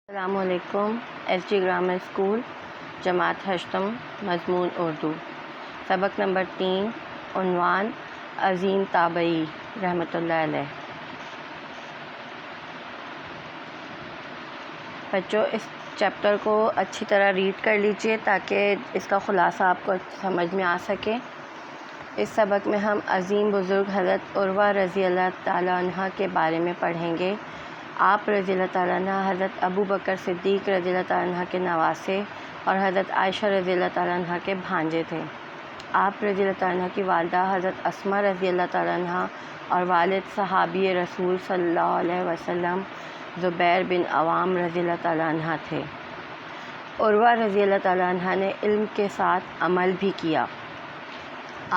السلام علیکم۔ S G grammar school جماعت ہشتم مضمون اردو سبق نمبر 3 عنوان عظیم تابعی رحمۃ اللہ علیہ۔ بچوں اس چیپٹر کو اچھی طرح ریڈ کر لیجئے تاکہ اس کا خلاصہ آپ کو سمجھ میں آ سکے۔ اس سبق میں ہم عظیم بزرگ حضرت عروہ رضی اللہ تعالیٰ عنہ کے بارے میں پڑھیں گے۔ آپ رضی اللہ تعالیٰ عنہ حضرت ابو بکر صدیق رضی اللہ تعالیٰ عنہ کے نواسے اور حضرت عائشہ رضی اللہ تعالیٰ عنہ کے بھانجے تھے۔ آپ رضی اللہ تعالیٰ عنہ کی والدہ حضرت اسماء رضی اللہ تعالیٰ عنہ اور والد صحابی رسول صلی اللہ علیہ وسلم زبیر بن عوام رضی اللہ تعالیٰ عنہ تھے۔ عروہ رضی اللہ تعالیٰ عنہ نے علم کے ساتھ عمل بھی کیا۔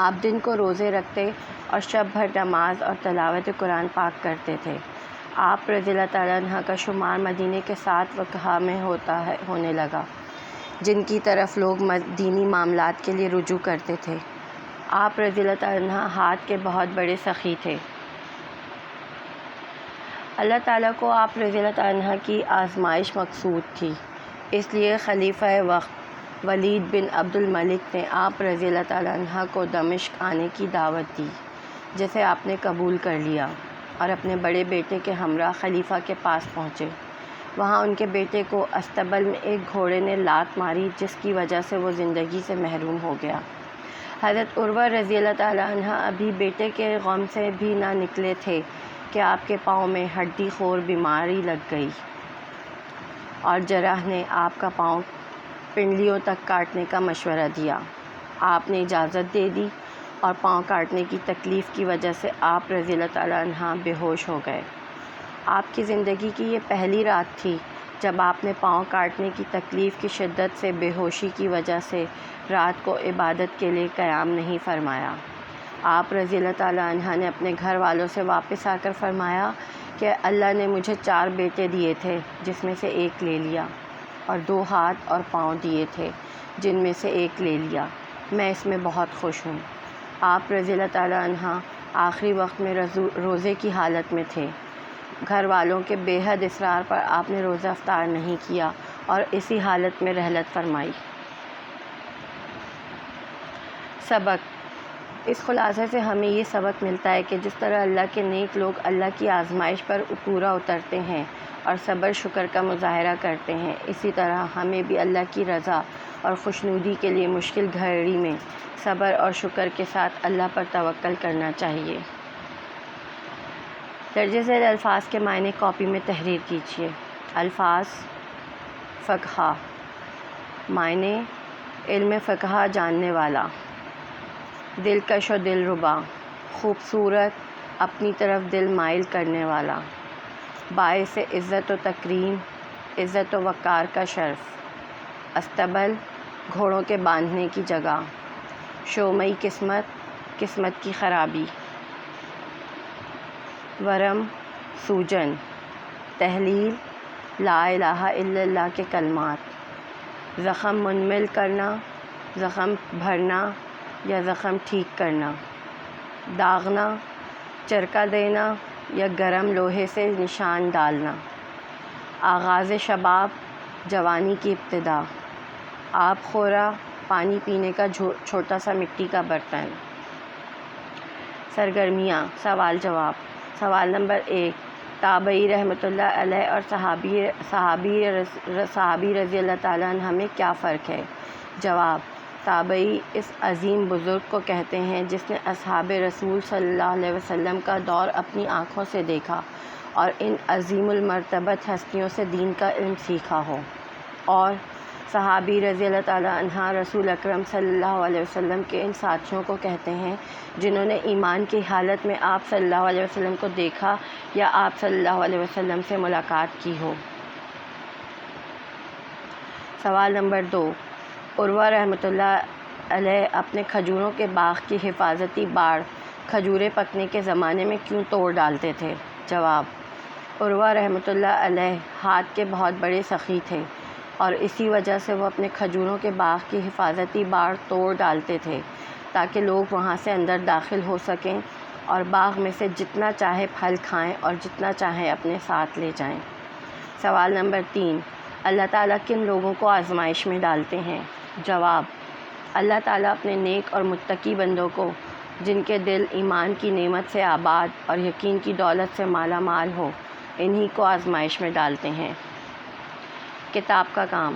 آپ دن کو روزے رکھتے اور شب بھر نماز اور تلاوت قرآن پاک کرتے تھے۔ آپ رضی اللہ تعالیٰ عنہ کا شمار مدینے کے 7 فقہا میں ہونے لگا جن کی طرف لوگ دینی معاملات کے لیے رجوع کرتے تھے۔ آپ رضی اللہ تعالیٰ عنہ ہاتھ کے بہت بڑے سخی تھے۔ اللہ تعالیٰ کو آپ رضی اللہ تعالیٰ عنہ کی آزمائش مقصود تھی، اس لیے خلیفہ وقت ولید بن عبد الملک نے آپ رضی اللہ تعالیٰ عنہ کو دمشق آنے کی دعوت دی، جسے آپ نے قبول کر لیا اور اپنے بڑے بیٹے کے ہمراہ خلیفہ کے پاس پہنچے۔ وہاں ان کے بیٹے کو استبل میں ایک گھوڑے نے لات ماری جس کی وجہ سے وہ زندگی سے محروم ہو گیا۔ حضرت عروہ رضی اللہ تعالیٰ عنہ ابھی بیٹے کے غم سے بھی نہ نکلے تھے کہ آپ کے پاؤں میں ہڈی خور بیماری لگ گئی اور جراح نے آپ کا پاؤں پنڈلیوں تک کاٹنے کا مشورہ دیا۔ آپ نے اجازت دے دی اور پاؤں کاٹنے کی تکلیف کی وجہ سے آپ رضی اللہ تعالیٰ عنہ بے ہوش ہو گئے۔ آپ کی زندگی کی یہ پہلی رات تھی جب آپ نے پاؤں کاٹنے کی تکلیف کی شدت سے بے ہوشی کی وجہ سے رات کو عبادت کے لیے قیام نہیں فرمایا۔ آپ رضی اللہ تعالیٰ عنہ نے اپنے گھر والوں سے واپس آ کر فرمایا کہ اللہ نے مجھے 4 بیٹے دیے تھے جس میں سے ایک لے لیا، اور 2 ہاتھ اور پاؤں دیے تھے جن میں سے ایک لے لیا، میں اس میں بہت خوش ہوں۔ آپ رضی اللہ تعالیٰ عنہ آخری وقت میں روزے کی حالت میں تھے۔ گھر والوں کے بے حد اصرار پر آپ نے روزہ افطار نہیں کیا اور اسی حالت میں رحلت فرمائی۔ سبق: اس خلاصے سے ہمیں یہ سبق ملتا ہے کہ جس طرح اللہ کے نیک لوگ اللہ کی آزمائش پر پورا اترتے ہیں اور صبر شکر کا مظاہرہ کرتے ہیں، اسی طرح ہمیں بھی اللہ کی رضا اور خوشنودی کے لیے مشکل گھڑی میں صبر اور شکر کے ساتھ اللہ پر توکل کرنا چاہیے۔ درج ذیل الفاظ کے معنی کاپی میں تحریر کیجیے۔ الفاظ: فقہ، معنی علم فقہ جاننے والا، دلکش و دلربا، خوبصورت، اپنی طرف دل مائل کرنے والا، باعث عزت و تکریم، عزت و وقار کا شرف، استبل، گھوڑوں کے باندھنے کی جگہ، شومئی قسمت، قسمت کی خرابی، ورم، سوجن، تحلیل، لا الہ الا اللہ کے کلمات، زخم منمل کرنا، زخم بھرنا یا زخم ٹھیک کرنا، داغنا، چرکا دینا یا گرم لوہے سے نشان ڈالنا، آغاز شباب، جوانی کی ابتدا، آب خورا، پانی پینے کا چھوٹا سا مٹی کا برتن۔ سرگرمیاں، سوال جواب۔ سوال نمبر 1، تابعی رحمۃ اللہ علیہ اور صحابی رضی اللہ تعالیٰ عنہ میں کیا فرق ہے؟ جواب: تابعی اس عظیم بزرگ کو کہتے ہیں جس نے اصحاب رسول صلی اللہ علیہ وسلم کا دور اپنی آنکھوں سے دیکھا اور ان عظیم المرتبت ہستیوں سے دین کا علم سیکھا ہو، اور صحابی رضی اللہ تعالیٰ عنہ رسول اکرم صلی اللہ علیہ وسلم کے ان ساتھیوں کو کہتے ہیں جنہوں نے ایمان کی حالت میں آپ صلی اللہ علیہ وسلم کو دیکھا یا آپ صلی اللہ علیہ وسلم سے ملاقات کی ہو۔ سوال نمبر 2، عروہ رحمۃ اللہ علیہ اپنے کھجوروں کے باغ کی حفاظتی باڑ کھجوریں پکنے کے زمانے میں کیوں توڑ ڈالتے تھے؟ جواب: عروہ رحمۃ اللہ علیہ ہاتھ کے بہت بڑے سخی تھے اور اسی وجہ سے وہ اپنے کھجوروں کے باغ کی حفاظتی باڑ توڑ ڈالتے تھے تاکہ لوگ وہاں سے اندر داخل ہو سکیں اور باغ میں سے جتنا چاہے پھل کھائیں اور جتنا چاہیں اپنے ساتھ لے جائیں۔ سوال نمبر 3، اللہ تعالیٰ کن لوگوں کو آزمائش میں ڈالتے ہیں؟ جواب: اللہ تعالیٰ اپنے نیک اور متقی بندوں کو، جن کے دل ایمان کی نعمت سے آباد اور یقین کی دولت سے مالا مال ہو، انہی کو آزمائش میں ڈالتے ہیں۔ کتاب کا کام: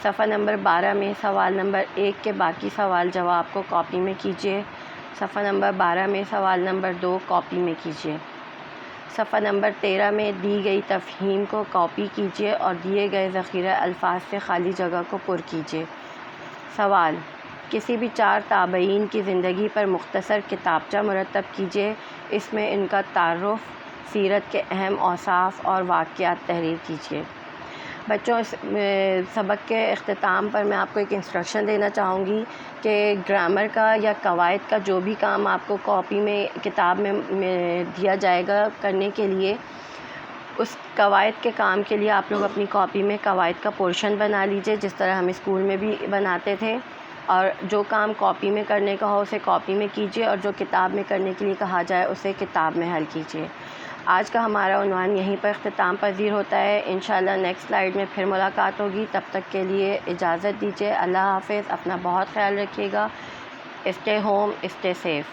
صفحہ نمبر 12 میں سوال نمبر 1 کے باقی سوال جواب کو کاپی میں کیجیے۔ صفحہ نمبر 12 میں سوال نمبر 2 کاپی میں کیجیے۔ صفحہ نمبر 13 میں دی گئی تفہیم کو کاپی کیجیے اور دیے گئے ذخیرہ الفاظ سے خالی جگہ کو پر کیجیے۔ سوال: کسی بھی 4 تابعین کی زندگی پر مختصر کتابچہ مرتب کیجیے۔ اس میں ان کا تعارف، سیرت کے اہم اوصاف اور واقعات تحریر کیجیے۔ بچوں، اس سبق کے اختتام پر میں آپ کو ایک انسٹرکشن دینا چاہوں گی کہ گرامر کا یا قواعد کا جو بھی کام آپ کو کاپی میں کتاب میں دیا جائے گا کرنے کے لیے، اس قواعد کے کام کے لیے آپ لوگ اپنی کاپی میں قواعد کا پورشن بنا لیجئے، جس طرح ہم اسکول میں بھی بناتے تھے، اور جو کام کاپی میں کرنے کا ہو اسے کاپی میں کیجیے، اور جو کتاب میں کرنے کے لیے کہا جائے اسے کتاب میں حل کیجیے۔ آج کا ہمارا عنوان یہیں پر اختتام پذیر ہوتا ہے۔ انشاءاللہ نیکسٹ سلائیڈ میں پھر ملاقات ہوگی، تب تک کے لیے اجازت دیجیے۔ اللہ حافظ، اپنا بہت خیال رکھیے گا۔ Stay home, stay safe.